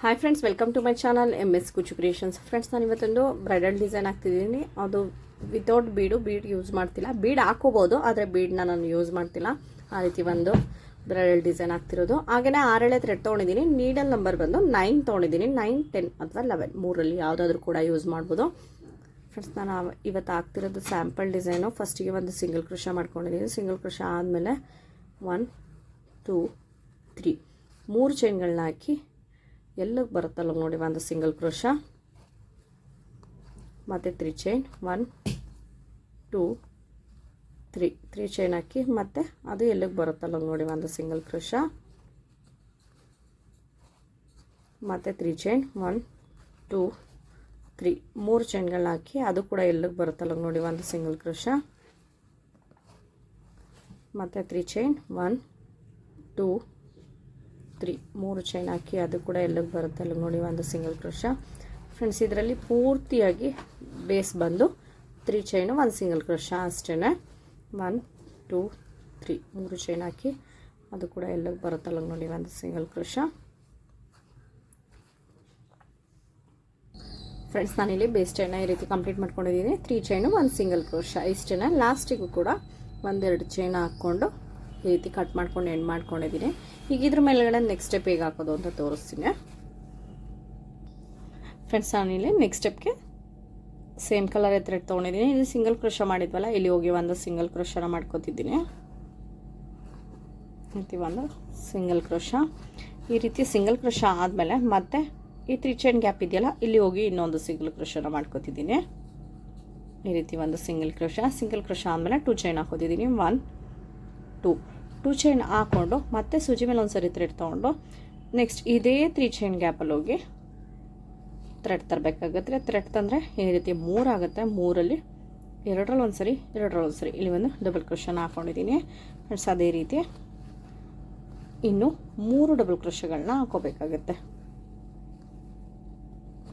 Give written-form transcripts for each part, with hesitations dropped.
Hi friends, welcome to my channel MS Kuchu creations. Friends, ನಾನು ಇವತ್ತೊಂದು bridal design ಹಾಕ್ತಿದ್ದೀನಿ. ಅದು ವಿತೌಟ್ ಬೀಡ್ ಯೂಸ್ ಮಾಡ್ತಿಲ್ಲ. ಬೀಡ್ ಹಾಕೋಬೋದು, ಆದರೆ ಬೀಡನ್ನ ನಾನು ಯೂಸ್ ಮಾಡ್ತಿಲ್ಲ. ಆ ರೀತಿ ಒಂದು ಬ್ರೈಡಲ್ ಡಿಸೈನ್ ಹಾಕ್ತಿರೋದು. ಹಾಗೆಯೇ 6 ಥ್ರೆಡ್ ತೊಗೊಂಡಿದ್ದೀನಿ. ನೀಡಲ್ ನಂಬರ್ ಬಂದು 9 ತೊಗೊಂಡಿದ್ದೀನಿ. 9, 10 ಅಥವಾ 11 ಮೂರಲ್ಲಿ ಯಾವುದಾದ್ರೂ ಕೂಡ ಯೂಸ್ ಮಾಡ್ಬೋದು. ಫ್ರೆಂಡ್ಸ್, ನಾನು ಇವತ್ತು ಹಾಕ್ತಿರೋದು ಸ್ಯಾಂಪಲ್ ಡಿಸೈನು. ಫಸ್ಟಿಗೆ ಒಂದು ಸಿಂಗಲ್ ಕ್ರೋಶ ಮಾಡ್ಕೊಂಡಿದ್ದೀನಿ. ಸಿಂಗಲ್ ಕ್ರೋಶ ಆದಮೇಲೆ 1, 2, 3 3 ಚೈನ್ಗಳನ್ನ ಹಾಕಿ ಎಲ್ಲಕ್ಕೆ ಬರುತ್ತಲ್ಲ ನೋಡಿ, ಒಂದು ಸಿಂಗಲ್ ಕ್ರೋಶ ಮತ್ತು 3 ಚೈನ್, 1, 2, 3 ಚೈನ್ ಹಾಕಿ ಮತ್ತೆ ಅದು ಎಲ್ಲಕ್ಕೆ ಬರುತ್ತಲ್ಲ ನೋಡಿ, ಒಂದು ಸಿಂಗಲ್ ಕ್ರೋಶ ಮತ್ತು 3 ಚೈನ್, 1, 2, 3 3 ಚೈನ್ಗಳನ್ನ ಹಾಕಿ ಅದು ಕೂಡ ಎಲ್ಲಕ್ಕೆ ಬರುತ್ತಲ್ಲ ನೋಡಿ, ಒಂದು ಸಿಂಗಲ್ ಕ್ರೋಶ ಮತ್ತು 3 ಚೈನ್, 1, 2, 3 3 ಚೈನ್ ಹಾಕಿ ಅದು ಕೂಡ ಎಲ್ಲಕ್ಕೆ ಬರುತ್ತಲ್ಲ ನೋಡಿ, ಒಂದು ಸಿಂಗಲ್ ಕ್ರೋಶ. ಫ್ರೆಂಡ್ಸ್, ಇದರಲ್ಲಿ ಪೂರ್ತಿಯಾಗಿ ಬೇಸ್ ಬಂದು 3 ಚೈನು 1 ಸಿಂಗಲ್ ಕ್ರೋಶ ಅಷ್ಟೇ. 1, 2, 3 3 ಚೈನ್ ಹಾಕಿ ಅದು ಕೂಡ ಎಲ್ಲಕ್ಕೆ ಬರುತ್ತಲ್ಲ ನೋಡಿ, ಒಂದು ಸಿಂಗಲ್ ಕ್ರೋಶ. ಫ್ರೆಂಡ್ಸ್, ನಾನಿಲ್ಲಿ ಬೇಸ್ ಚೈನ ಈ ರೀತಿ ಕಂಪ್ಲೀಟ್ ಮಾಡ್ಕೊಂಡಿದ್ದೀನಿ. 3 ಚೈನು 1 ಸಿಂಗಲ್ ಕ್ರೋಶ ಇಷ್ಟೇ. ಲಾಸ್ಟಿಗೂ ಕೂಡ 1-2 ಚೈನ್ ಹಾಕ್ಕೊಂಡು ಈ ರೀತಿ ಕಟ್ ಮಾಡ್ಕೊಂಡು ಎಂಡ್ ಮಾಡ್ಕೊಂಡಿದ್ದೀನಿ. ಈಗ ಇದ್ರ ಮೇಲ್ಗಡೆ ನೆಕ್ಸ್ಟ್ ಸ್ಟೆಪ್ ಹೇಗೆ ಹಾಕೋದು ಅಂತ ತೋರಿಸ್ತೀನಿ. ಫ್ರೆಂಡ್ಸ್, ನಾನಿಲ್ಲಿ ನೆಕ್ಸ್ಟ್ ಸ್ಟೆಪ್ಗೆ ಸೇಮ್ ಕಲರ್ ಥ್ರೆಡ್ ತೊಗೊಂಡಿದ್ದೀನಿ. ಇಲ್ಲಿ ಸಿಂಗಲ್ ಕ್ರೋಶ ಮಾಡಿದ್ವಲ್ಲ, ಇಲ್ಲಿ ಹೋಗಿ ಒಂದು ಸಿಂಗಲ್ ಕ್ರೋಶನ ಮಾಡ್ಕೋತಿದ್ದೀನಿ. ಒಂದು ಸಿಂಗಲ್ ಕ್ರೋಶ. ಈ ರೀತಿ ಸಿಂಗಲ್ ಕ್ರೋಶ ಆದಮೇಲೆ ಮತ್ತೆ ಈ 3 ಚೈನ್ ಗ್ಯಾಪ್ ಇದೆಯಲ್ಲ, ಇಲ್ಲಿ ಹೋಗಿ ಇನ್ನೊಂದು ಸಿಂಗಲ್ ಕ್ರೋಶನ ಮಾಡ್ಕೋತಿದ್ದೀನಿ. ಈ ರೀತಿ ಒಂದು ಸಿಂಗಲ್ ಕ್ರೋಶ ಆದಮೇಲೆ 2 ಚೈನ್ ಹಾಕೋತಿದ್ದೀನಿ. 1, 2 ಚೈನ್ ಹಾಕ್ಕೊಂಡು ಮತ್ತೆ ಸೂಜಿ ಮೇಲೆ ಒಂದು ಸರಿ ಥ್ರೆಡ್ ತೊಗೊಂಡು ನೆಕ್ಸ್ಟ್ ಇದೇ 3 ಚೈನ್ ಗ್ಯಾಪಲ್ಲಿ ಹೋಗಿ ಥ್ರೆಡ್ ತರಬೇಕಾಗುತ್ತೆ. ಥ್ರೆಡ್ ತಂದರೆ ಈ ರೀತಿ 3 ಆಗುತ್ತೆ. 3ರಲ್ಲಿ 2ರಲ್ಲಿ ಒಂದು ಸರಿ ಇಲ್ಲಿ ಒಂದು ಡಬಲ್ ಕ್ರೋಶನ ಹಾಕ್ಕೊಂಡಿದ್ದೀನಿ. ಫ್ರೆಂಡ್ಸ್, ಅದೇ ರೀತಿ ಇನ್ನು 3 ಡಬಲ್ ಕ್ರೋಶಗಳನ್ನ ಹಾಕೋಬೇಕಾಗುತ್ತೆ.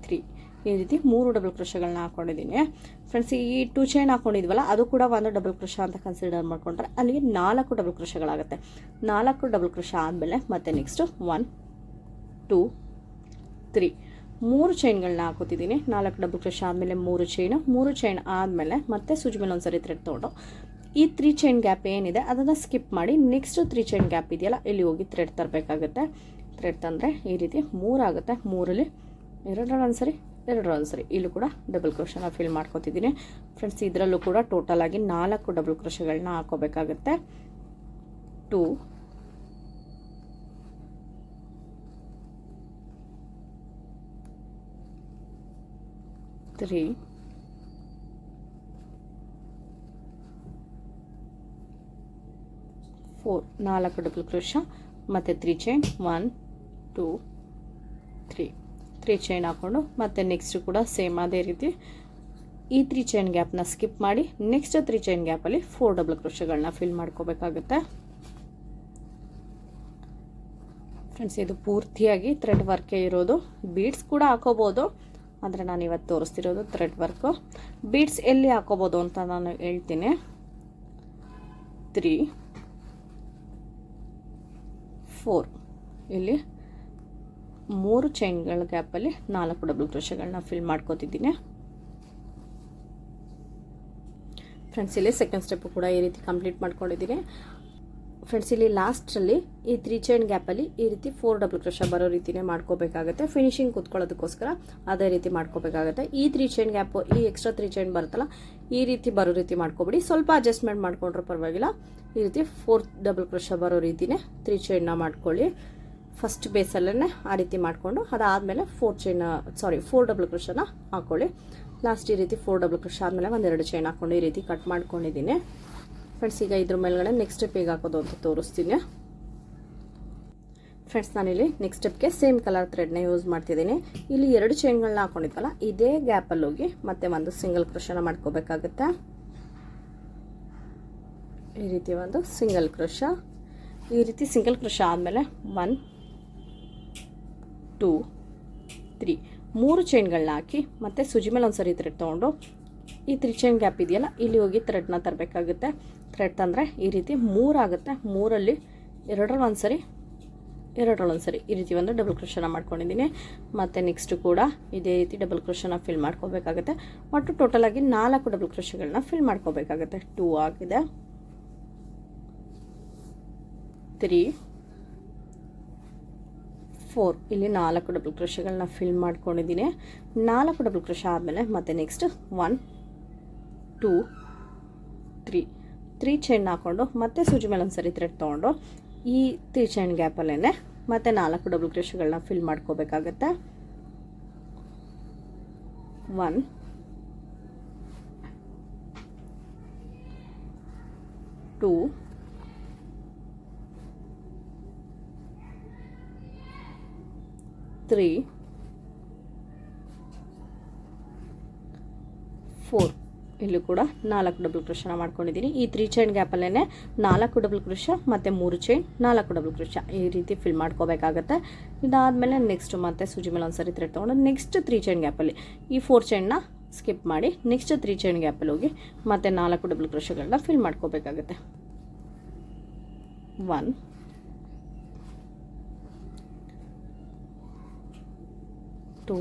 3 ಈ ರೀತಿ 3 ಡಬಲ್ ಕ್ರೋಶಗಳನ್ನ ಹಾಕ್ಕೊಂಡಿದ್ದೀನಿ. ಫ್ರೆಂಡ್ಸ್, ಈ 2 ಚೈನ್ ಹಾಕ್ಕೊಂಡಿದ್ವಲ್ಲ, ಅದು ಕೂಡ ಒಂದು ಡಬಲ್ ಕ್ರೋಶ ಅಂತ ಕನ್ಸಿಡರ್ ಮಾಡಿಕೊಂಡ್ರೆ ಅಲ್ಲಿಗೆ 4 ಡಬಲ್ ಕ್ರೋಶಗಳಾಗುತ್ತೆ. 4 ಡಬಲ್ ಕ್ರೋಶ ಆದಮೇಲೆ ಮತ್ತೆ ನೆಕ್ಸ್ಟು 1, 2, 3 3 ಚೈನ್ಗಳನ್ನ ಹಾಕೋತಿದ್ದೀನಿ. 4 ಡಬಲ್ ಕ್ರೋಶ ಆದಮೇಲೆ 3 ಚೈನ್ ಆದಮೇಲೆ ಮತ್ತೆ ಸೂಜಿ ಮೇಲೆ ಒಂದು ಸರಿ ಥ್ರೆಡ್ ತೊಗೊಂಡು ಈ 3 ಚೈನ್ ಗ್ಯಾಪ್ ಏನಿದೆ ಅದನ್ನು ಸ್ಕಿಪ್ ಮಾಡಿ ನೆಕ್ಸ್ಟ್ 3 ಚೈನ್ ಗ್ಯಾಪ್ ಇದೆಯಲ್ಲ, ಇಲ್ಲಿ ಹೋಗಿ ಥ್ರೆಡ್ ತರಬೇಕಾಗುತ್ತೆ. ಥ್ರೆಡ್ ತಂದರೆ ಈ ರೀತಿ 3 ಆಗುತ್ತೆ. 3ರಲ್ಲಿ 2ರಲ್ಲಿ ಒಂದು ಸರಿ ಇಲ್ಲೂ ಕೂಡ ಡಬಲ್ ಕ್ರೋಶನ ಫಿಲ್ ಮಾಡ್ಕೊತಿದ್ದೀನಿ. ಫ್ರೆಂಡ್ಸ್, ಇದರಲ್ಲೂ ಕೂಡ ಟೋಟಲ್ ಆಗಿ 4 ಡಬಲ್ ಕ್ರೋಶಗಳನ್ನ ಹಾಕೋಬೇಕಾಗುತ್ತೆ. 2, 3, 4 4 ಡಬಲ್ ಕ್ರೋಶ ಮತ್ತು 3 ಚೈನ್, 1, 2, 3 ಚೈನ್ ಹಾಕ್ಕೊಂಡು ಮತ್ತೆ ನೆಕ್ಸ್ಟ್ ಕೂಡ ಸೇಮ್ ಅದೇ ರೀತಿ ಈ 3 ಚೈನ್ ಗ್ಯಾಪ್ನ ಸ್ಕಿಪ್ ಮಾಡಿ ನೆಕ್ಸ್ಟ್ 3 ಚೈನ್ ಗ್ಯಾಪಲ್ಲಿ 4 ಡಬಲ್ ಕ್ರೋಶಗಳನ್ನ ಫಿಲ್ ಮಾಡ್ಕೋಬೇಕಾಗುತ್ತೆ. ಫ್ರೆಂಡ್ಸ್, ಇದು ಪೂರ್ತಿಯಾಗಿ ಥ್ರೆಡ್ ವರ್ಕೇ ಇರೋದು. ಬೀಡ್ಸ್ ಕೂಡ ಹಾಕೋಬೋದು, ಆದರೆ ನಾನು ಇವತ್ತು ತೋರಿಸ್ತಿರೋದು ಥ್ರೆಡ್ ವರ್ಕು. ಬೀಡ್ಸ್ ಎಲ್ಲಿ ಹಾಕೋಬೋದು ಅಂತ ನಾನು ಹೇಳ್ತೀನಿ. 3, 4 ಇಲ್ಲಿ 3 ಚೈನ್ಗಳ ಗ್ಯಾಪಲ್ಲಿ 4 ಡಬಲ್ ಕ್ರೋಶಗಳನ್ನ ಫಿಲ್ ಮಾಡ್ಕೋತಿದ್ದೀನಿ. ಫ್ರೆಂಡ್ಸ್, ಇಲ್ಲಿ ಸೆಕೆಂಡ್ ಸ್ಟೆಪ್ಪು ಕೂಡ ಈ ರೀತಿ ಕಂಪ್ಲೀಟ್ ಮಾಡ್ಕೊಂಡಿದ್ದೀನಿ. ಫ್ರೆಂಡ್ಸ್, ಇಲ್ಲಿ ಲಾಸ್ಟಲ್ಲಿ ಈ 3 ಚೈನ್ ಗ್ಯಾಪಲ್ಲಿ ಈ ರೀತಿ 4 ಡಬಲ್ ಕ್ರೋಶ ಬರೋ ರೀತಿನೇ ಮಾಡ್ಕೋಬೇಕಾಗುತ್ತೆ. ಫಿನಿಶಿಂಗ್ ಕೂತ್ಕೊಳ್ಳೋದಕ್ಕೋಸ್ಕರ ಅದೇ ರೀತಿ ಮಾಡ್ಕೋಬೇಕಾಗುತ್ತೆ. ಈ 3 ಚೈನ್ ಗ್ಯಾಪು, ಈ ಎಕ್ಸ್ಟ್ರಾ 3 ಚೈನ್ ಬರುತ್ತಲ್ಲ, ಈ ರೀತಿ ಬರೋ ರೀತಿ ಮಾಡ್ಕೊಬಿಡಿ. ಸ್ವಲ್ಪ ಅಡ್ಜಸ್ಟ್ಮೆಂಟ್ ಮಾಡ್ಕೊಂಡ್ರೆ ಪರವಾಗಿಲ್ಲ. ಈ ರೀತಿ 4 ಡಬಲ್ ಕ್ರೋಶ ಬರೋ ರೀತಿನೇ 3 ಚೈನ್ನ ಮಾಡ್ಕೊಳ್ಳಿ. ಫಸ್ಟ್ ಬೇಸಲ್ಲೇ ಆ ರೀತಿ ಮಾಡಿಕೊಂಡು ಅದಾದಮೇಲೆ 4 ಡಬಲ್ ಕ್ರೋಶನ ಹಾಕ್ಕೊಳ್ಳಿ. ಲಾಸ್ಟ್ ಈ ರೀತಿ 4 ಡಬಲ್ ಕ್ರೋಶ ಆದಮೇಲೆ 1-2 ಚೈನ್ ಹಾಕ್ಕೊಂಡು ಈ ರೀತಿ ಕಟ್ ಮಾಡ್ಕೊಂಡಿದ್ದೀನಿ. ಫ್ರೆಂಡ್ಸ್, ಈಗ ಇದ್ರ ಮೇಲ್ಗಡೆ ನೆಕ್ಸ್ಟ್ ಸ್ಟೆಪ್ ಹೇಗೆ ಹಾಕೋದು ಅಂತ ತೋರಿಸ್ತೀನಿ. ಫ್ರೆಂಡ್ಸ್, ನಾನಿಲ್ಲಿ ನೆಕ್ಸ್ಟ್ ಸ್ಟೆಪ್ಗೆ ಸೇಮ್ ಕಲರ್ ಥ್ರೆಡ್ನ ಯೂಸ್ ಮಾಡ್ತಿದ್ದೀನಿ. ಇಲ್ಲಿ 2 ಚೈನ್ಗಳನ್ನ ಹಾಕ್ಕೊಂಡಿದ್ವಲ್ಲ, ಇದೇ ಗ್ಯಾಪಲ್ಲಿ ಹೋಗಿ ಮತ್ತೆ ಒಂದು ಸಿಂಗಲ್ ಕ್ರೋಶನ ಮಾಡ್ಕೋಬೇಕಾಗುತ್ತೆ. ಈ ರೀತಿ ಒಂದು ಸಿಂಗಲ್ ಕ್ರೋಶ. ಈ ರೀತಿ ಸಿಂಗಲ್ ಕ್ರೋಶ ಆದಮೇಲೆ 1, 2, 3 ಚೈನ್ಗಳನ್ನ ಹಾಕಿ ಮತ್ತೆ ಸೂಜಿ ಮೇಲೆ ಒಂದು ಸರಿ ಥ್ರೆಡ್ ತೊಗೊಂಡು ಈ 3 ಚೈನ್ ಗ್ಯಾಪ್ ಇದೆಯಲ್ಲ, ಇಲ್ಲಿ ಹೋಗಿ ಥ್ರೆಡ್ನ ತರಬೇಕಾಗುತ್ತೆ. ಥ್ರೆಡ್ ತಂದರೆ ಈ ರೀತಿ 3 ಆಗುತ್ತೆ. 3ರಲ್ಲಿ 2ರಲ್ಲಿ ಒಂದು ಸರಿ ಎರಡರಲ್ಲೊಂದು ಸರಿ ಈ ರೀತಿ ಒಂದು ಡಬಲ್ ಕ್ರೋಶನ ಮಾಡ್ಕೊಂಡಿದ್ದೀನಿ. ಮತ್ತು ನೆಕ್ಸ್ಟು ಕೂಡ ಇದೇ ರೀತಿ ಡಬಲ್ ಕ್ರೋಶನ ಫಿಲ್ ಮಾಡ್ಕೋಬೇಕಾಗುತ್ತೆ. ಒಟ್ಟು ಟೋಟಲಾಗಿ 4 ಡಬಲ್ ಕ್ರೋಶಗಳನ್ನ ಫಿಲ್ ಮಾಡ್ಕೋಬೇಕಾಗುತ್ತೆ. 2 ಆಗಿದೆ, 3, 4 ಇಲ್ಲಿ 4 ಡಬಲ್ ಕ್ರೋಶಗಳನ್ನ ಫಿಲ್ ಮಾಡ್ಕೊಂಡಿದ್ದೀನಿ. 4 ಡಬಲ್ ಕ್ರೋಶ ಆದಮೇಲೆ ಮತ್ತೆ ನೆಕ್ಸ್ಟ್ 1 2 3 ಚೈನ್ ಹಾಕ್ಕೊಂಡು ಮತ್ತೆ ಸೂಜಿ ಮೇಲೆ ಒಂದು ಸರಿ ಥ್ರೆಡ್ ತೊಗೊಂಡು ಈ 3 ಚೈನ್ ಗ್ಯಾಪಲ್ಲೇ ಮತ್ತೆ 4 ಡಬಲ್ ಕ್ರೋಶಗಳನ್ನ ಫಿಲ್ ಮಾಡ್ಕೋಬೇಕಾಗತ್ತೆ. 1 2 3 4 ಇಲ್ಲೂ ಕೂಡ 4 ಡಬಲ್ ಕ್ರೋಶನ ಮಾಡ್ಕೊಂಡಿದ್ದೀನಿ. ಈ 3 ಚೈನ್ ಗ್ಯಾಪಲ್ಲೇ 4 ಡಬಲ್ ಕ್ರೋಶ ಮತ್ತು 3 ಚೈನ್ 4 ಡಬಲ್ ಕ್ರೋಶ ಈ ರೀತಿ ಫಿಲ್ ಮಾಡ್ಕೋಬೇಕಾಗತ್ತೆ. ಇದಾದಮೇಲೆ ನೆಕ್ಸ್ಟ್ ಮತ್ತೆ ಸೂಜಿ ಮೇಲೆ ಒಂದು ಸರಿ ಥ್ರೆಡ್ ತೊಗೊಂಡು ನೆಕ್ಸ್ಟ್ 3 ಚೈನ್ ಗ್ಯಾಪಲ್ಲಿ ಈ 4 ಚೈನ್ನ ಸ್ಕಿಪ್ ಮಾಡಿ ನೆಕ್ಸ್ಟ್ 3 ಚೈನ್ ಗ್ಯಾಪಲ್ಲಿ ಹೋಗಿ ಮತ್ತೆ 4 ಡಬಲ್ ಕ್ರೋಶಗಳನ್ನ ಫಿಲ್ ಮಾಡ್ಕೋಬೇಕಾಗತ್ತೆ. 1 2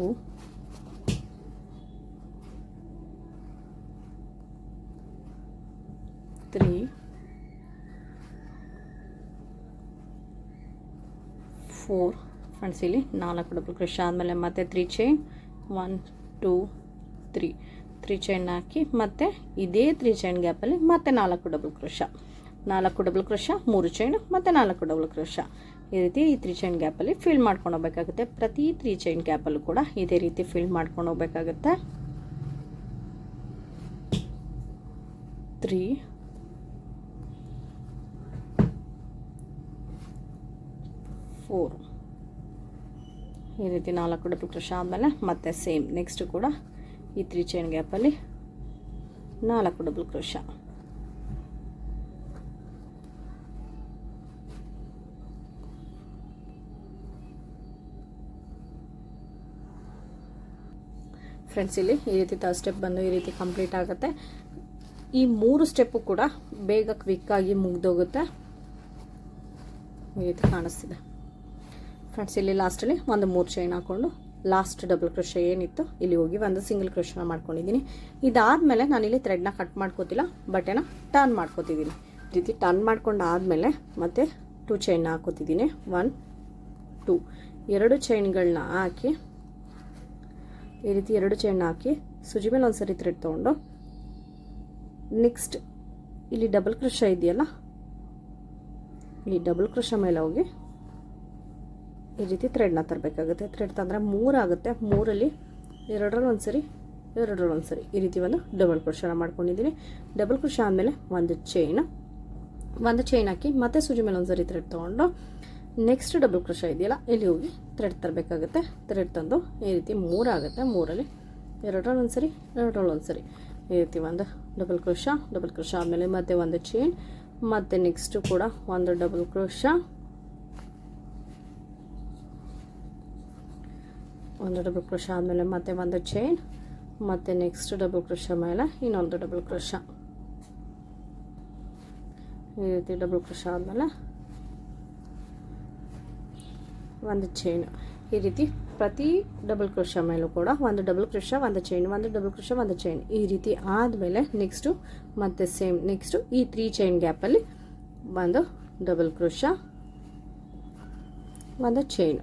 3 4 ಫ್ರೆಂಡ್ಸ್ ಇಲ್ಲಿ 4 ಡಬಲ್ ಕ್ರೋಶ ಆದಮೇಲೆ ಮತ್ತೆ 3 ಚೈನ್ 1 2 3 ಚೈನ್ ಹಾಕಿ ಮತ್ತೆ ಇದೇ 3 ಚೈನ್ ಗ್ಯಾಪಲ್ಲಿ ಮತ್ತೆ 4 double crochet 4 double crochet 3 chain ಮತ್ತು 4 ಡಬಲ್ ಕ್ರೋಶ ಈ ರೀತಿ ಈ 3 ಚೈನ್ ಗ್ಯಾಪಲ್ಲಿ ಫಿಲ್ ಮಾಡ್ಕೊಂಡು ಹೋಗಬೇಕಾಗುತ್ತೆ. ಪ್ರತಿ 3 ಚೈನ್ ಗ್ಯಾಪಲ್ಲೂ ಕೂಡ ಇದೇ ರೀತಿ ಫಿಲ್ ಮಾಡ್ಕೊಂಡು ಹೋಗಬೇಕಾಗುತ್ತೆ. 3 4 ಈ ರೀತಿ 4 ಡಬಲ್ ಕ್ರೋಶ ಆದಮೇಲೆ ಮತ್ತೆ ಸೇಮ್ ನೆಕ್ಸ್ಟ್ ಕೂಡ ಈ 3 ಚೈನ್ ಗ್ಯಾಪಲ್ಲಿ 4 ಡಬಲ್ ಕ್ರೋಶ. ಫ್ರೆಂಡ್ಸ್ ಇಲ್ಲಿ ಈ ರೀತಿ ಥರ್ಡ್ ಸ್ಟೆಪ್ ಬಂದು ಈ ರೀತಿ ಕಂಪ್ಲೀಟ್ ಆಗುತ್ತೆ. ಈ 3 ಸ್ಟೆಪ್ಪು ಕೂಡ ಬೇಗ ಕ್ವಿಕ್ಕಾಗಿ ಮುಗ್ದೋಗುತ್ತೆ. ಈ ರೀತಿ ಕಾಣಿಸ್ತಿದೆ ಫ್ರೆಂಡ್ಸ್. ಇಲ್ಲಿ ಲಾಸ್ಟಲ್ಲಿ ಒಂದು 3 ಚೈನ್ ಹಾಕ್ಕೊಂಡು ಲಾಸ್ಟ್ ಡಬಲ್ ಕ್ರೋಶ ಏನಿತ್ತು ಇಲ್ಲಿ ಹೋಗಿ ಒಂದು ಸಿಂಗಲ್ ಕ್ರೋಶನ ಮಾಡ್ಕೊಂಡಿದ್ದೀನಿ. ಇದಾದಮೇಲೆ ನಾನಿಲ್ಲಿ ಥ್ರೆಡ್ನ ಕಟ್ ಮಾಡ್ಕೋತಿಲ್ಲ, ಬಟ್ಟೆನ ಟರ್ನ್ ಮಾಡ್ಕೋತಿದ್ದೀನಿ. ಈ ರೀತಿ ಟರ್ನ್ ಮಾಡ್ಕೊಂಡು ಆದಮೇಲೆ ಮತ್ತೆ 2 ಚೈನ್ನ ಹಾಕೋತಿದ್ದೀನಿ. 1 2 2 ಚೈನ್ಗಳನ್ನ ಹಾಕಿ ಈ ರೀತಿ 2 ಚೈನ್ ಹಾಕಿ ಸೂಜಿ ಮೇಲೆ ಒಂದು ಸರಿ ಥ್ರೆಡ್ ತೊಗೊಂಡು ನೆಕ್ಸ್ಟ್ ಇಲ್ಲಿ ಡಬಲ್ ಕ್ರೋಶ ಇದೆಯಲ್ಲ ಈ ಡಬಲ್ ಕ್ರೋಶ ಮೇಲೆ ಹೋಗಿ ಈ ರೀತಿ ಥ್ರೆಡ್ನ ತರಬೇಕಾಗುತ್ತೆ. ಥ್ರೆಡ್ ತಂದರೆ 3 ಆಗುತ್ತೆ. 3ಅಲ್ಲಿ 2ರಲ್ಲಿ ಒಂದು ಸರಿ 2ರಲ್ಲಿ ಒಂದು ಸರಿ ಈ ರೀತಿ ಒಂದು ಡಬಲ್ ಕ್ರೋಶನ ಮಾಡ್ಕೊಂಡಿದ್ದೀನಿ. ಡಬಲ್ ಕ್ರೋಶ ಆದಮೇಲೆ ಒಂದು ಚೈನ್ ಹಾಕಿ ಮತ್ತೆ ಸೂಜಿ ಮೇಲೆ ಒಂದು ಸರಿ ಥ್ರೆಡ್ ತೊಗೊಂಡು ನೆಕ್ಸ್ಟ್ ಡಬಲ್ ಕ್ರೋಶ ಇದೆಯಲ್ಲ ಇಲ್ಲಿ ಹೋಗಿ ಥ್ರೆಡ್ ತರಬೇಕಾಗುತ್ತೆ. ಥ್ರೆಡ್ ತಂದು ಈ ರೀತಿ 3 ಆಗುತ್ತೆ. 3ಅಲ್ಲಿ 2ರಲ್ಲಿ ಒಂದು ಸರಿ 2ರಲ್ಲಿ ಒಂದು ಸರಿ ಈ ರೀತಿ ಒಂದು ಡಬಲ್ ಕ್ರೋಶ ಆದಮೇಲೆ ಮತ್ತೆ ಒಂದು ಚೈನ್ ಮತ್ತು ನೆಕ್ಸ್ಟು ಕೂಡ ಒಂದು ಡಬಲ್ ಕ್ರೋಶ, ಒಂದು ಡಬಲ್ ಕ್ರೋಶ ಆದಮೇಲೆ ಮತ್ತೆ ಒಂದು ಚೈನ್ ಮತ್ತು ನೆಕ್ಸ್ಟ್ ಡಬಲ್ ಕ್ರೋಶ ಮೇಲೆ ಇನ್ನೊಂದು ಡಬಲ್ ಕ್ರೋಶ ಈ ರೀತಿ ಡಬಲ್ ಕ್ರೋಶ ಆದಮೇಲೆ ಒಂದು ಚೈನ್ ಈ ರೀತಿ ಪ್ರತಿ ಡಬಲ್ ಕ್ರೋಶ ಮೇಲೂ ಕೂಡ ಒಂದು ಡಬಲ್ ಕ್ರೋಶ ಒಂದು ಚೈನ್ ಒಂದು ಡಬಲ್ ಕ್ರೋಶ ಒಂದು ಚೈನ್ ಈ ರೀತಿ ಆದಮೇಲೆ ನೆಕ್ಸ್ಟು ಮತ್ತೆ ಸೇಮ್ ನೆಕ್ಸ್ಟು ಈ 3 ಚೈನ್ ಗ್ಯಾಪಲ್ಲಿ ಒಂದು ಡಬಲ್ ಕ್ರೋಶ ಒಂದು ಚೈನ್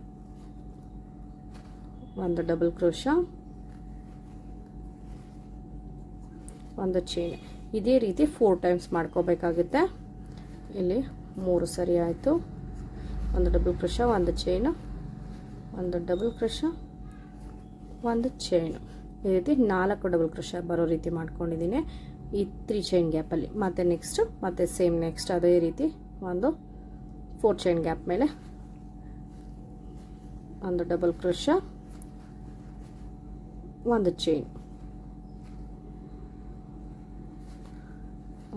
ಒಂದು ಡಬಲ್ ಕ್ರೋಶ ಒಂದು ಚೈನ್ ಇದೇ ರೀತಿ 4 ಟೈಮ್ಸ್ ಮಾಡ್ಕೋಬೇಕಾಗುತ್ತೆ. ಇಲ್ಲಿ 3 ಸರಿ ಆಯಿತು. ಒಂದು ಡಬಲ್ ಕ್ರೋಶ ಒಂದು ಚೈನು ಒಂದು ಡಬಲ್ ಕ್ರೋಶ ಒಂದು ಚೈನು ಈ ರೀತಿ 4 ಡಬಲ್ ಕ್ರೋಶ ಬರೋ ರೀತಿ ಮಾಡ್ಕೊಂಡಿದ್ದೀನಿ ಈ 3 ಚೈನ್ ಗ್ಯಾಪಲ್ಲಿ. ಮತ್ತು ನೆಕ್ಸ್ಟು ಮತ್ತು ಸೇಮ್ ನೆಕ್ಸ್ಟ್ ಅದೇ ರೀತಿ ಒಂದು 4 ಚೈನ್ ಗ್ಯಾಪ್ ಮೇಲೆ ಒಂದು ಡಬಲ್ ಕ್ರೋಶ ಒಂದು ಚೈನ್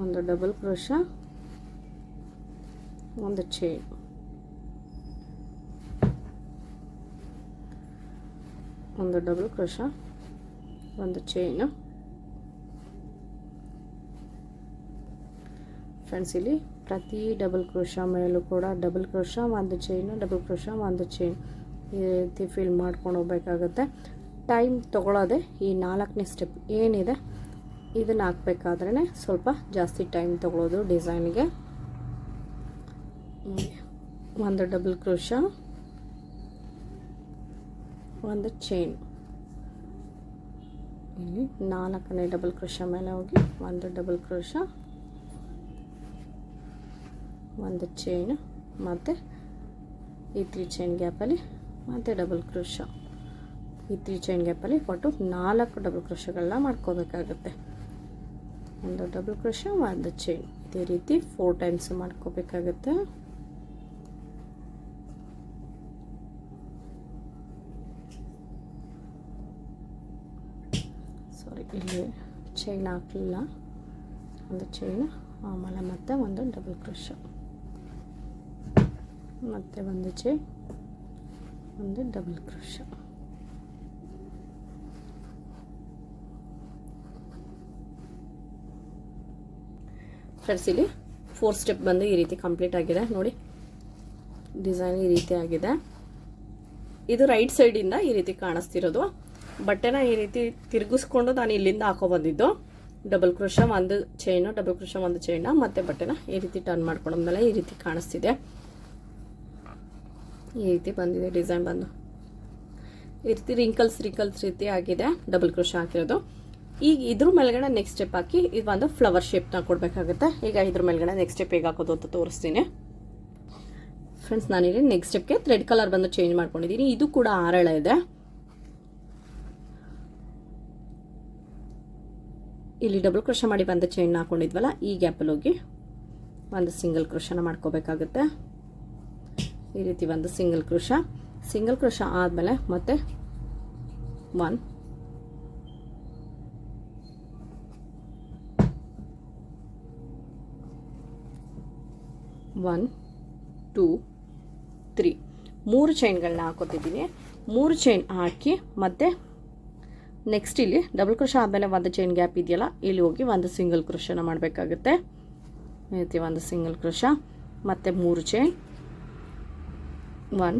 ಒಂದು ಡಬಲ್ ಕ್ರೋಶ ಒಂದು ಚೈನ್ ಒಂದು ಡಬಲ್ ಕ್ರೋಶ ಒಂದು ಚೈನು. ಫ್ರೆಂಡ್ಸ್ ಇಲ್ಲಿ ಪ್ರತಿ ಡಬಲ್ ಕ್ರೋಶ ಮೇಲೂ ಕೂಡ ಡಬಲ್ ಕ್ರೋಶ ಒಂದು ಚೈನು, ಡಬಲ್ ಕ್ರೋಶ ಒಂದು ಚೈನ್, ಈ ರೀತಿ ಫಿಲ್ ಮಾಡ್ಕೊಂಡು ಹೋಗ್ಬೇಕಾಗುತ್ತೆ. ಟೈಮ್ ತೊಗೊಳ್ಳೋದೆ ಈ 4ನೇ ಸ್ಟೆಪ್ ಏನಿದೆ ಇದನ್ನು ಹಾಕಬೇಕಾದ್ರೇ ಸ್ವಲ್ಪ ಜಾಸ್ತಿ ಟೈಮ್ ತೊಗೊಳ್ಳೋದು ಡಿಸೈನ್ಗೆ. ಒಂದು ಡಬಲ್ ಕ್ರೋಶ, ಒಂದು ಚೈನ್, ಇಲ್ಲಿ 4ನೇ ಡಬಲ್ ಕ್ರೋಶ ಮೇಲೆ ಹೋಗಿ ಒಂದು ಡಬಲ್ ಕ್ರೋಶ, ಒಂದು ಚೈನ್, ಮತ್ತು ಈ 3 ಚೈನ್ ಗ್ಯಾಪಲ್ಲಿ ಮತ್ತು ಡಬಲ್ ಕ್ರೋಶ. ಈ 3 ಚೈನ್ ಗ್ಯಾಪಲ್ಲಿ ಒಟ್ಟು 4 ಡಬಲ್ ಕ್ರೋಶಗಳನ್ನ ಮಾಡ್ಕೋಬೇಕಾಗುತ್ತೆ. ಒಂದು ಡಬಲ್ ಕ್ರೋಶ, ಒಂದು ಚೈನ್, ಇದೇ ರೀತಿ 4 ಟೈಮ್ಸ್ ಮಾಡ್ಕೋಬೇಕಾಗುತ್ತೆ. ಸಾರಿ, ಇಲ್ಲಿ ಚೈನ್ ಹಾಕಲಿಲ್ಲ, ಒಂದು ಚೈನ್, ಆಮೇಲೆ ಮತ್ತೆ ಒಂದು ಡಬಲ್ ಕ್ರೋಶ, ಮತ್ತೆ ಒಂದು ಚೈನ್, ಒಂದು ಡಬಲ್ ಕ್ರೋಶ. ಫ್ರೆಂಡ್ಸ್, ಇಲ್ಲಿ 4 ಸ್ಟೆಪ್ ಬಂದು ಈ ರೀತಿ ಕಂಪ್ಲೀಟ್ ಆಗಿದೆ ನೋಡಿ. ಡಿಸೈನ್ ಈ ರೀತಿ ಆಗಿದೆ. ಇದು ರೈಟ್ ಸೈಡಿಂದ ಈ ರೀತಿ ಕಾಣಿಸ್ತಿರೋದು. ಬಟ್ಟೆನ ಈ ರೀತಿ ತಿರುಗಿಸ್ಕೊಂಡು ನಾನು ಇಲ್ಲಿಂದ ಹಾಕೊಬಂದಿದ್ದು. ಡಬಲ್ ಕ್ರೋಶ ಒಂದು ಚೈನು, ಡಬಲ್ ಕ್ರೋಶ ಒಂದು ಚೈನ, ಮತ್ತು ಬಟ್ಟೆನ ಈ ರೀತಿ ಟರ್ನ್ ಮಾಡ್ಕೊಂಡ್ಮೇಲೆ ಈ ರೀತಿ ಕಾಣಿಸ್ತಿದೆ. ಈ ರೀತಿ ಬಂದಿದೆ ಡಿಸೈನ್ ಬಂದು. ಈ ರೀತಿ ರಿಂಕಲ್ಸ್ ರೀತಿ ಆಗಿದೆ ಡಬಲ್ ಕ್ರೋಶ ಹಾಕಿರೋದು. ಈಗ ಇದ್ರ ಮೇಲ್ಗಡೆ ನೆಕ್ಸ್ಟ್ ಸ್ಟೆಪ್ ಹಾಕಿ ಇದು ಒಂದು ಫ್ಲವರ್ ಶೇಪ್ನ ಕೊಡಬೇಕಾಗುತ್ತೆ. ಈಗ ಇದ್ರ ಮೇಲ್ಗಡೆ ನೆಕ್ಸ್ಟ್ ಸ್ಟೆಪ್ ಹೇಗೆ ಹಾಕೋದು ಅಂತ ತೋರಿಸ್ತೀನಿ. ಫ್ರೆಂಡ್ಸ್, ನಾನಿಲ್ಲಿ ನೆಕ್ಸ್ಟ್ ಸ್ಟೆಪ್ಗೆ ಥ್ರೆಡ್ ಕಲರ್ ಬಂದು ಚೇಂಜ್ ಮಾಡ್ಕೊಂಡಿದ್ದೀನಿ. ಇದು ಕೂಡ 6 ಎಳೆ ಇದೆ. ಇಲ್ಲಿ ಡಬಲ್ ಕ್ರೋಶ ಮಾಡಿ ಬಂದ ಚೈನ್ ಹಾಕೊಂಡಿದ್ವಲ್ಲ, ಈ ಗ್ಯಾಪಲ್ಲಿ ಹೋಗಿ ಒಂದು ಸಿಂಗಲ್ ಕ್ರೋಶನ ಮಾಡ್ಕೋಬೇಕಾಗುತ್ತೆ. ಈ ರೀತಿ ಒಂದು ಸಿಂಗಲ್ ಕ್ರೋಶ ಆದಮೇಲೆ ಮತ್ತೆ 1 1 2 3 3 ಚೈನ್ಗಳನ್ನ ಹಾಕೋತಿದ್ದೀನಿ. 3 ಚೈನ್ ಹಾಕಿ ಮತ್ತೆ ನೆಕ್ಸ್ಟ್ ಇಲ್ಲಿ ಡಬಲ್ ಕ್ರೋಶ ಆದಮೇಲೆ ಒಂದು ಚೈನ್ ಗ್ಯಾಪ್ ಇದೆಯಲ್ಲ, ಇಲ್ಲಿ ಹೋಗಿ ಒಂದು ಸಿಂಗಲ್ ಕ್ರೋಶನ ಮಾಡಬೇಕಾಗುತ್ತೆ. ಈ ರೀತಿ ಒಂದು ಸಿಂಗಲ್ ಕ್ರೋಶ, ಮತ್ತು 3 ಚೈನ್, 1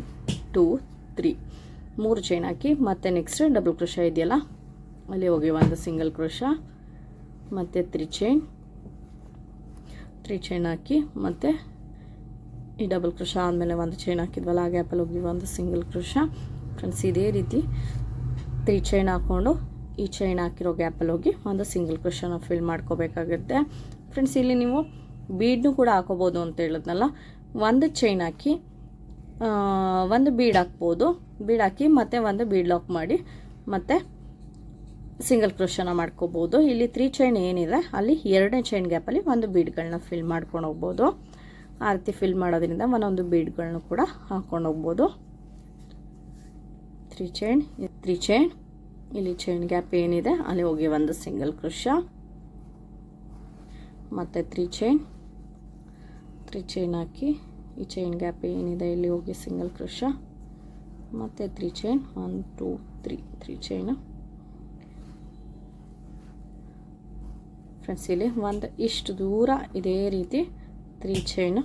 2 3 3 ಚೈನ್ ಹಾಕಿ ಮತ್ತೆ ನೆಕ್ಸ್ಟ್ ಡಬಲ್ ಕ್ರೋಶ ಇದೆಯಲ್ಲ, ಅಲ್ಲಿ ಹೋಗಿ ಒಂದು ಸಿಂಗಲ್ ಕ್ರೋಶ, ಮತ್ತು 3 ಚೈನ್ ಹಾಕಿ ಮತ್ತೆ ಈ ಡಬಲ್ ಕ್ರೋಶ ಆದಮೇಲೆ ಒಂದು ಚೈನ್ ಹಾಕಿದ್ವಲ್ಲ, ಆ ಗ್ಯಾಪಲ್ಲಿ ಹೋಗಿ ಒಂದು ಸಿಂಗಲ್ ಕ್ರೋಶ. ಫ್ರೆಂಡ್ಸ್, ಇದೇ ರೀತಿ 3 ಚೈನ್ ಹಾಕ್ಕೊಂಡು ಈ ಚೈನ್ ಹಾಕಿರೋ ಗ್ಯಾಪಲ್ಲಿ ಹೋಗಿ ಒಂದು ಸಿಂಗಲ್ ಕ್ರೋಶನ ಫಿಲ್ ಮಾಡ್ಕೋಬೇಕಾಗುತ್ತೆ. ಫ್ರೆಂಡ್ಸ್, ಇಲ್ಲಿ ನೀವು ಬೀಡ್ನು ಕೂಡ ಹಾಕೋಬೋದು ಅಂತ ಹೇಳಿದ್ನಲ್ಲ, ಒಂದು ಚೈನ್ ಹಾಕಿ ಒಂದು ಬೀಡ್ ಹಾಕ್ಬೋದು. ಬೀಡ್ ಹಾಕಿ ಮತ್ತೆ ಒಂದು ಬೀಡ್ ಲಾಕ್ ಮಾಡಿ ಮತ್ತೆ ಸಿಂಗಲ್ ಕ್ರೋಶನ ಮಾಡ್ಕೋಬೋದು. ಇಲ್ಲಿ 3 ಚೈನ್ ಏನಿದೆ ಅಲ್ಲಿ 2ನೇ ಚೈನ್ ಗ್ಯಾಪಲ್ಲಿ ಒಂದು ಬೀಡ್ಗಳನ್ನ ಫಿಲ್ ಮಾಡ್ಕೊಂಡು ಹೋಗ್ಬೋದು. ಆ ರೀತಿ ಫಿಲ್ ಮಾಡೋದ್ರಿಂದ ಒಂದೊಂದು ಬೀಡ್ಗಳನ್ನ ಕೂಡ ಹಾಕ್ಕೊಂಡು ಹೋಗ್ಬೋದು. 3 ಚೈನ್, ಇಲ್ಲಿ ಚೈನ್ ಗ್ಯಾಪ್ ಏನಿದೆ ಅಲ್ಲಿ ಹೋಗಿ ಒಂದು ಸಿಂಗಲ್ ಕ್ರೋಶ, ಮತ್ತು 3 ಚೈನ್ ಹಾಕಿ ಈ ಚೈನ್ ಗ್ಯಾಪ್ ಏನಿದೆ ಇಲ್ಲಿ ಹೋಗಿ ಸಿಂಗಲ್ ಕ್ರೋಶ, ಮತ್ತು 3 ಚೈನ್, 1 2 3 ಚೈನ್. ಫ್ರೆಂಡ್ಸ್, ಇಲ್ಲಿ ಒಂದು ಇಷ್ಟು ದೂರ ಇದೇ ರೀತಿ 3 ಚೈನ್,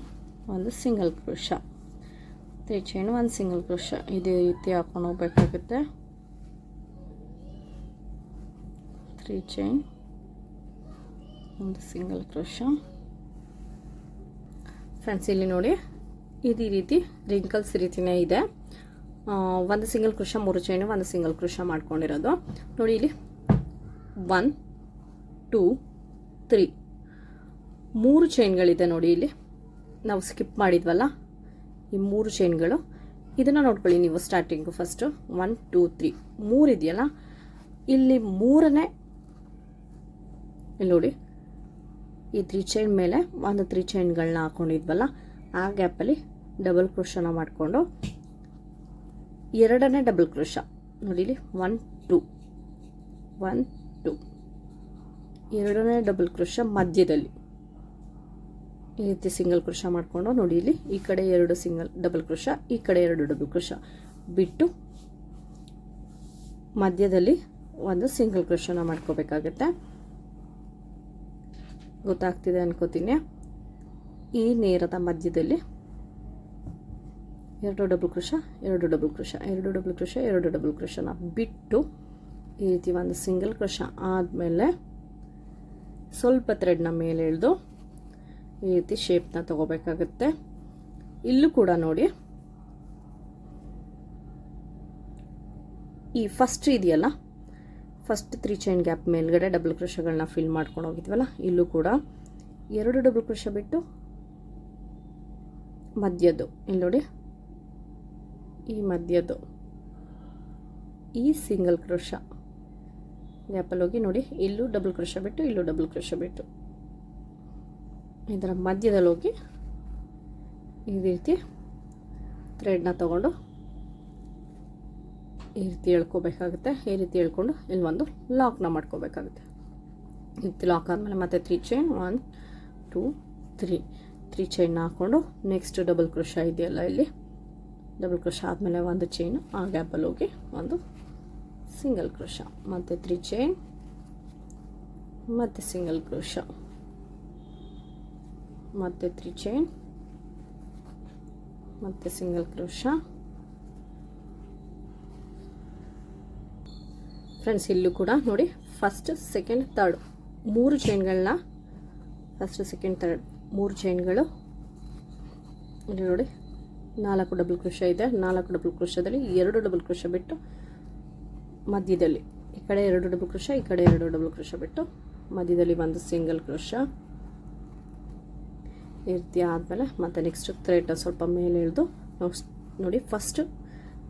ಒಂದು ಸಿಂಗಲ್ ಕ್ರೋಶ, 3 ಚೈನ್, ಒಂದು ಸಿಂಗಲ್ ಕ್ರೋಶ ಇದೇ ರೀತಿ ಹಾಕೊಂಡು ಹೋಗ್ಬೇಕಾಗುತ್ತೆ. 3 ಚೈನ್, ಒಂದು ಸಿಂಗಲ್ ಕ್ರೋಶ. ಫ್ರೆಂಡ್ಸ್, ಇಲ್ಲಿ ನೋಡಿ ಈ ರೀತಿ ರಿಂಕಲ್ಸ್ ರೀತಿನೇ ಇದೆ. ಒಂದು ಸಿಂಗಲ್ ಕ್ರೋಶ, 3 ಚೈನ್, ಒಂದು ಸಿಂಗಲ್ ಕ್ರೋಶ ಮಾಡ್ಕೊಂಡಿರೋದು ನೋಡಿ. ಇಲ್ಲಿ 1 2 3 3 ಚೈನ್ಗಳಿದೆ ನೋಡಿ. ಇಲ್ಲಿ ನಾವು ಸ್ಕಿಪ್ ಮಾಡಿದ್ವಲ್ಲ ಈ 3 ಚೈನ್ಗಳು, ಇದನ್ನು ನೋಡ್ಕೊಳ್ಳಿ ನೀವು. ಸ್ಟಾರ್ಟಿಂಗು ಫಸ್ಟು 1 2 3 3 ಇದೆಯಲ್ಲ, ಇಲ್ಲಿ 3ನೇ ಇಲ್ಲಿ ನೋಡಿ ಈ 3 ಚೈನ್ ಮೇಲೆ ಒಂದು 3 ಚೈನ್ಗಳನ್ನ ಹಾಕೊಂಡಿದ್ವಲ್ಲ, ಆ ಗ್ಯಾಪಲ್ಲಿ ಡಬಲ್ ಕ್ರೋಶನ ಮಾಡಿಕೊಂಡು 2ನೇ ಡಬಲ್ ಕ್ರೋಶ ನೋಡಿ. ಇಲ್ಲಿ 1 2 2ನೇ ಡಬಲ್ ಕ್ರೋಶ ಮಧ್ಯದಲ್ಲಿ ಈ ರೀತಿ ಸಿಂಗಲ್ ಕ್ರೋಶ ಮಾಡಿಕೊಂಡು ನೋಡಿ. ಇಲ್ಲಿ ಈ ಕಡೆ 2 ಸಿಂಗಲ್ ಡಬಲ್ ಕ್ರೋಶ, ಈ ಕಡೆ 2 ಡಬಲ್ ಕ್ರೋಶ ಬಿಟ್ಟು ಮಧ್ಯದಲ್ಲಿ ಒಂದು ಸಿಂಗಲ್ ಕ್ರೋಶನ ಮಾಡ್ಕೋಬೇಕಾಗತ್ತೆ. ಗೊತ್ತಾಗ್ತಿದೆ ಅನ್ಕೋತೀನಿ. ಈ ನೇರದ ಮಧ್ಯದಲ್ಲಿ 2 double crochet 2 double crochet 2 double crochet 2 double ಕ್ರೋಶನ ಬಿಟ್ಟು ಈ ರೀತಿ ಒಂದು ಸಿಂಗಲ್ ಕ್ರೋಶ ಆದಮೇಲೆ ಸ್ವಲ್ಪ ಥ್ರೆಡ್ನ ಮೇಲೆ ಎಳೆದು ಈ ರೀತಿ ಶೇಪ್ನ ತಗೋಬೇಕಾಗುತ್ತೆ. ಇಲ್ಲೂ ಕೂಡ ನೋಡಿ ಈ ಫಸ್ಟ್ ಇದೆಯಲ್ಲ, ಫಸ್ಟ್ 3 ಚೈನ್ ಗ್ಯಾಪ್ ಮೇಲ್ಗಡೆ ಡಬಲ್ ಕ್ರೋಶಗಳನ್ನ ಫಿಲ್ ಮಾಡ್ಕೊಂಡು ಹೋಗಿದ್ವಲ್ಲ, ಇಲ್ಲೂ ಕೂಡ 2 ಡಬಲ್ ಕ್ರೋಶ ಬಿಟ್ಟು ಮಧ್ಯದ್ದು ಇಲ್ಲಿ ನೋಡಿ, ಈ ಮಧ್ಯದ್ದು ಈ ಸಿಂಗಲ್ ಕ್ರೋಶ ಗ್ಯಾಪಲ್ಲಿ ಹೋಗಿ ನೋಡಿ, ಇಲ್ಲೂ ಡಬಲ್ ಕ್ರೋಶ ಬಿಟ್ಟು ಇಲ್ಲೂ ಡಬಲ್ ಕ್ರೋಶ ಬಿಟ್ಟು ಇದರ ಮಧ್ಯದಲ್ಲಿ ಹೋಗಿ ಈ ರೀತಿ ಥ್ರೆಡ್ನ ತಗೊಂಡು ಈ ರೀತಿ ಎಳ್ಕೋಬೇಕಾಗುತ್ತೆ. ಈ ರೀತಿ ಎಳ್ಕೊಂಡು ಇಲ್ಲಿ ಒಂದು ಲಾಕ್ನ ಮಾಡ್ಕೋಬೇಕಾಗುತ್ತೆ. ಈ ರೀತಿ ಲಾಕ್ ಆದಮೇಲೆ ಮತ್ತೆ 3 ಚೈನ್ 1 2 3 ಚೈನ್ ಹಾಕ್ಕೊಂಡು ನೆಕ್ಸ್ಟ್ ಡಬಲ್ ಕ್ರೋಶ ಇದೆಯಲ್ಲ, ಇಲ್ಲಿ ಡಬಲ್ ಕ್ರೋಶ ಆದಮೇಲೆ ಒಂದು ಚೈನು, ಆ ಗ್ಯಾಪಲ್ಲಿ ಹೋಗಿ ಒಂದು ಸಿಂಗಲ್ ಕ್ರೋಶ, ಮತ್ತು 3 ಚೈನ್ ಮತ್ತು ಸಿಂಗಲ್ ಕ್ರೋಶ, ಮತ್ತು 3 ಚೈನ್ ಮತ್ತು ಸಿಂಗಲ್ ಕ್ರೋಶ. ಫ್ರೆಂಡ್ಸ್ ಇಲ್ಲೂ ಕೂಡ ನೋಡಿ ಫಸ್ಟ್ ಸೆಕೆಂಡ್ ಥರ್ಡ್ 3 ಚೈನ್ಗಳನ್ನ, ಫಸ್ಟ್ ಸೆಕೆಂಡ್ ಥರ್ಡ್ 3 ಚೈನ್ಗಳು ಇಲ್ಲಿ ನೋಡಿ, 4 ಡಬಲ್ ಕ್ರೋಶ ಇದೆ. 4 ಡಬಲ್ ಕ್ರೋಶದಲ್ಲಿ 2 ಡಬಲ್ ಕ್ರೋಶ ಬಿಟ್ಟು ಮಧ್ಯದಲ್ಲಿ ಈ ಕಡೆ 2 ಡಬಲ್ ಕ್ರೋಶ, ಈ ಕಡೆ 2 ಡಬಲ್ ಕ್ರೋಶ ಬಿಟ್ಟು ಮಧ್ಯದಲ್ಲಿ ಒಂದು ಸಿಂಗಲ್ ಕ್ರೋಶ ಈ ರೀತಿ ಆದಮೇಲೆ ಮತ್ತೆ ನೆಕ್ಸ್ಟ್ ಥ್ರೆಡ್ ಸ್ವಲ್ಪ ಮೇಲೆ ಎಳೆದು ನೋಡಿ ಫಸ್ಟ್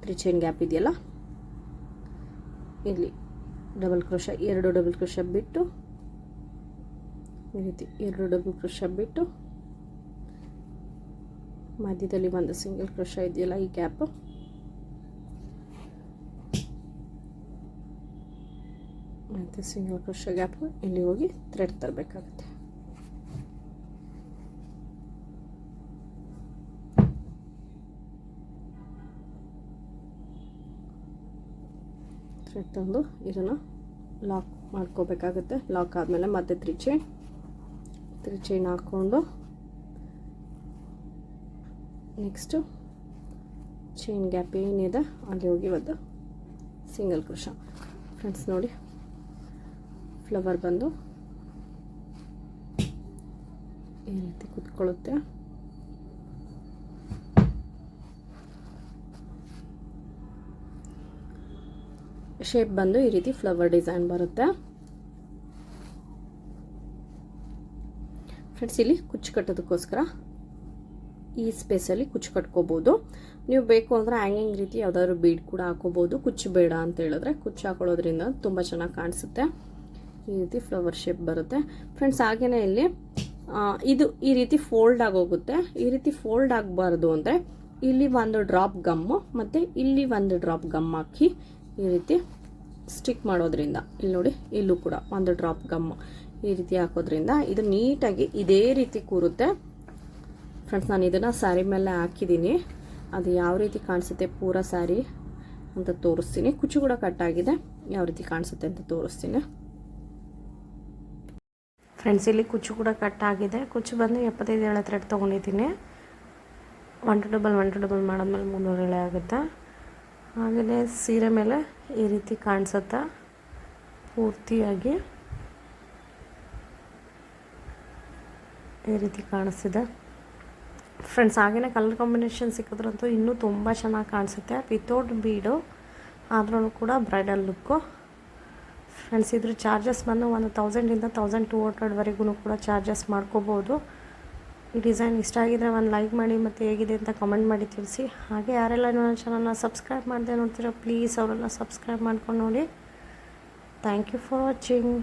3 ಚೈನ್ ಗ್ಯಾಪ್ ಇದೆಯಲ್ಲ, ಇಲ್ಲಿ ಡಬಲ್ ಕ್ರೋಶ 2 ಡಬಲ್ ಕ್ರೋಶ ಬಿಟ್ಟು ಈ ರೀತಿ 2 ಡಬಲ್ ಕ್ರೋಶ ಬಿಟ್ಟು ಮಧ್ಯದಲ್ಲಿ ಒಂದು ಸಿಂಗಲ್ ಕ್ರೋಶ ಇದೆಯಲ್ಲ, ಈ ಗ್ಯಾಪು ಮತ್ತು ಸಿಂಗಲ್ ಕ್ರೋಶ ಗ್ಯಾಪು ಇಲ್ಲಿ ಹೋಗಿ ಥ್ರೆಡ್ ತರಬೇಕಾಗುತ್ತೆ. ಥ್ರೆಡ್ ತಂದು ಇದನ್ನು ಲಾಕ್ ಮಾಡ್ಕೋಬೇಕಾಗುತ್ತೆ. ಲಾಕ್ ಆದಮೇಲೆ ಮತ್ತೆ 3 ಚೈನ್ ಹಾಕ್ಕೊಂಡು ನೆಕ್ಸ್ಟು ಚೈನ್ ಗ್ಯಾಪ್ ಏನಿದೆ ಅಲ್ಲಿ ಹೋಗಿ ಒಂದು ಸಿಂಗಲ್ ಕ್ರೋಶ. ಫ್ರೆಂಡ್ಸ್ ನೋಡಿ ಫ್ಲವರ್ ಬಂದು ಈ ರೀತಿ ಕುತ್ಕೊಳ್ಳುತ್ತೆ. ಶೇಪ್ ಬಂದು ಈ ರೀತಿ ಫ್ಲವರ್ ಡಿಸೈನ್ ಬರುತ್ತೆ. ಫ್ರೆಂಡ್ಸ್ ಇಲ್ಲಿ ಕುಚ್ಚು ಕಟ್ಟೋದಕ್ಕೋಸ್ಕರ ಈ ಸ್ಪೇಸಲ್ಲಿ ಕುಚ್ಚು ಕಟ್ಕೋಬೋದು. ನೀವು ಬೇಕು ಅಂದರೆ ಹ್ಯಾಂಗಿಂಗ್ ರೀತಿ ಯಾವುದಾದ್ರು ಬೀಡ್ ಕೂಡ ಹಾಕೋಬೋದು. ಕುಚ್ಚು ಬೇಡ ಅಂತ ಹೇಳಿದ್ರೆ ಕುಚ್ಚು ಹಾಕೊಳ್ಳೋದ್ರಿಂದ ತುಂಬ ಚೆನ್ನಾಗಿ ಕಾಣಿಸುತ್ತೆ. ಈ ರೀತಿ ಫ್ಲವರ್ ಶೇಪ್ ಬರುತ್ತೆ. ಫ್ರೆಂಡ್ಸ್ ಹಾಗೇನೆ ಇಲ್ಲಿ ಇದು ಈ ರೀತಿ ಫೋಲ್ಡ್ ಆಗೋಗುತ್ತೆ. ಈ ರೀತಿ ಫೋಲ್ಡ್ ಆಗಬಾರ್ದು ಅಂದರೆ ಇಲ್ಲಿ ಒಂದು ಡ್ರಾಪ್ ಗಮ್ಮು ಮತ್ತು ಇಲ್ಲಿ ಒಂದು ಡ್ರಾಪ್ ಗಮ್ ಹಾಕಿ ಈ ರೀತಿ ಸ್ಟಿಕ್ ಮಾಡೋದ್ರಿಂದ ಇಲ್ಲಿ ನೋಡಿ, ಇಲ್ಲೂ ಕೂಡ ಒಂದು ಡ್ರಾಪ್ ಗಮ್ಮು ಈ ರೀತಿ ಹಾಕೋದ್ರಿಂದ ಇದು ನೀಟಾಗಿ ಇದೇ ರೀತಿ ಕೂರುತ್ತೆ. ಫ್ರೆಂಡ್ಸ್ ನಾನು ಇದನ್ನು ಸ್ಯಾರಿ ಮೇಲೆ ಹಾಕಿದ್ದೀನಿ, ಅದು ಯಾವ ರೀತಿ ಕಾಣಿಸುತ್ತೆ ಪೂರ ಸ್ಯಾರಿ ಅಂತ ತೋರಿಸ್ತೀನಿ. ಕುಚ್ಚು ಕೂಡ ಕಟ್ಟಾಗಿದೆ, ಯಾವ ರೀತಿ ಕಾಣಿಸುತ್ತೆ ಅಂತ ತೋರಿಸ್ತೀನಿ. ಫ್ರೆಂಡ್ಸ್ ಇಲ್ಲಿ ಕುಚ್ಚು ಕೂಡ ಕಟ್ಟಾಗಿದೆ. ಕುಚ್ಚು ಬಂದು 75 ಎಳೆ ಥ್ರೆಡ್ ತೊಗೊಂಡಿದ್ದೀನಿ. 1 ಡಬಲ್ ಮಾಡಿದ್ಮೇಲೆ 300 ಎಳೆ ಆಗುತ್ತೆ. ಹಾಗೆಯೇ ಸೀರೆ ಮೇಲೆ ಈ ರೀತಿ ಕಾಣಿಸುತ್ತೆ ಪೂರ್ತಿಯಾಗಿ, ಈ ರೀತಿ ಕಾಣಿಸ್ತಿದೆ. ಫ್ರೆಂಡ್ಸ್ ಹಾಗೆಯೇ ಕಲರ್ ಕಾಂಬಿನೇಷನ್ ಸಿಕ್ಕಿದ್ರಂತೂ ಇನ್ನೂ ತುಂಬ ಚೆನ್ನಾಗಿ ಕಾಣಿಸುತ್ತೆ. ವಿತೌಟ್ ಬೀಡು ಆದ್ರೂ ಕೂಡ ಬ್ರೈಡಲ್ ಲುಕ್ಕು. ಫ್ರೆಂಡ್ಸ್ ಇದ್ರ ಚಾರ್ಜಸ್ ಬಂದು 1000 1200ವರೆಗೂ ಕೂಡ ಚಾರ್ಜಸ್ ಮಾಡ್ಕೋಬೋದು. ಈ ಡಿಸೈನ್ ಇಷ್ಟ ಆಗಿದ್ರೆ ಒಂದು ಲೈಕ್ ಮಾಡಿ ಮತ್ತು ಹೇಗಿದೆ ಅಂತ ಕಮೆಂಟ್ ಮಾಡಿ ತಿಳಿಸಿ. ಹಾಗೆ ಯಾರೆಲ್ಲ ನನ್ನ ಚಾನಲ್ನ ಸಬ್ಸ್ಕ್ರೈಬ್ ಮಾಡದೆ ನೋಡ್ತೀರೋ ಪ್ಲೀಸ್ ಅವರೆಲ್ಲ ಸಬ್ಸ್ಕ್ರೈಬ್ ಮಾಡ್ಕೊಂಡು ನೋಡಿ. Thank you for watching.